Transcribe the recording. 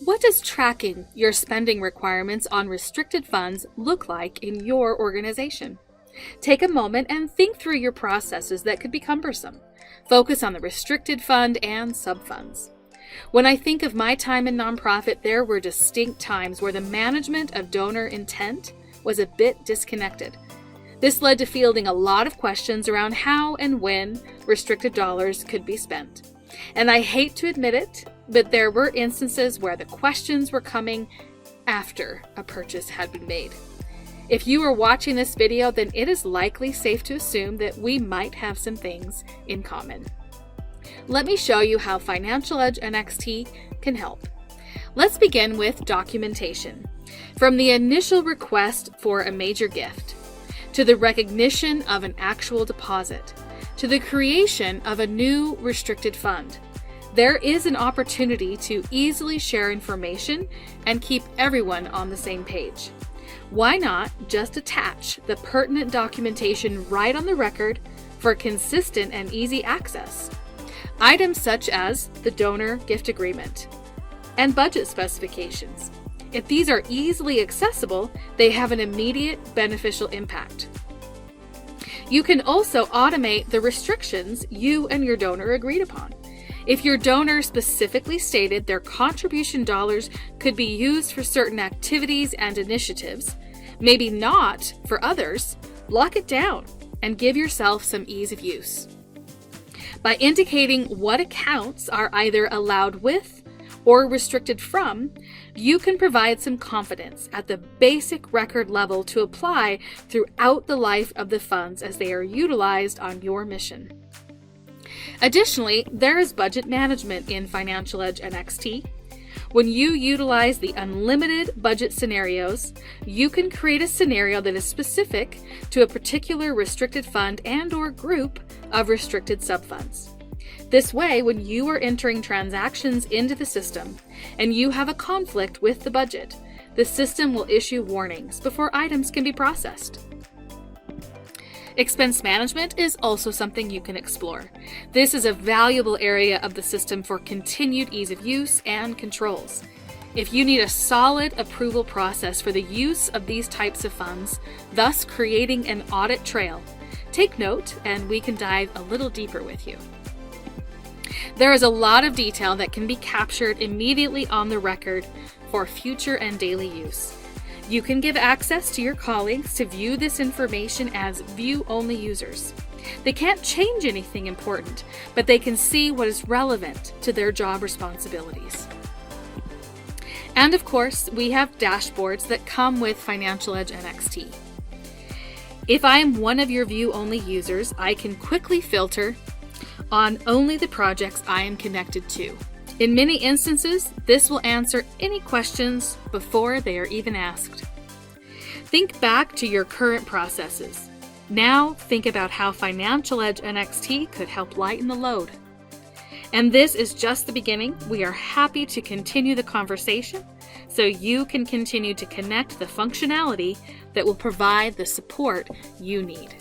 What does tracking your spending requirements on restricted funds look like in your organization? Take a moment and think through your processes that could be cumbersome. Focus on the restricted fund and subfunds. When I think of my time in nonprofit, there were distinct times where the management of donor intent was a bit disconnected. This led to fielding a lot of questions around how and when restricted dollars could be spent. And I hate to admit it, but there were instances where the questions were coming after a purchase had been made. If you are watching this video, then it is likely safe to assume that we might have some things in common. Let me show you how Financial Edge NXT can help. Let's begin with documentation. From the initial request for a major gift, to the recognition of an actual deposit, to the creation of a new restricted fund, there is an opportunity to easily share information and keep everyone on the same page. Why not just attach the pertinent documentation right on the record for consistent and easy access? Items such as the donor gift agreement and budget specifications. If these are easily accessible, they have an immediate beneficial impact. You can also automate the restrictions you and your donor agreed upon. If your donor specifically stated their contribution dollars could be used for certain activities and initiatives, maybe not for others, lock it down and give yourself some ease of use. By indicating what accounts are either allowed with or restricted from, you can provide some confidence at the basic record level to apply throughout the life of the funds as they are utilized on your mission. Additionally, there is budget management in Financial Edge NXT. When you utilize the unlimited budget scenarios, you can create a scenario that is specific to a particular restricted fund and/or group of restricted subfunds. This way, when you are entering transactions into the system and you have a conflict with the budget, the system will issue warnings before items can be processed. Expense management is also something you can explore. This is a valuable area of the system for continued ease of use and controls. If you need a solid approval process for the use of these types of funds, thus creating an audit trail, take note and we can dive a little deeper with you. There is a lot of detail that can be captured immediately on the record for future and daily use. You can give access to your colleagues to view this information as view-only users. They can't change anything important, but they can see what is relevant to their job responsibilities. And of course, we have dashboards that come with Financial Edge NXT. If I am one of your view-only users, I can quickly filter on only the projects I am connected to. In many instances, this will answer any questions before they are even asked. Think back to your current processes. Now think about how Financial Edge NXT could help lighten the load. And this is just the beginning. We are happy to continue the conversation so you can continue to connect the functionality that will provide the support you need.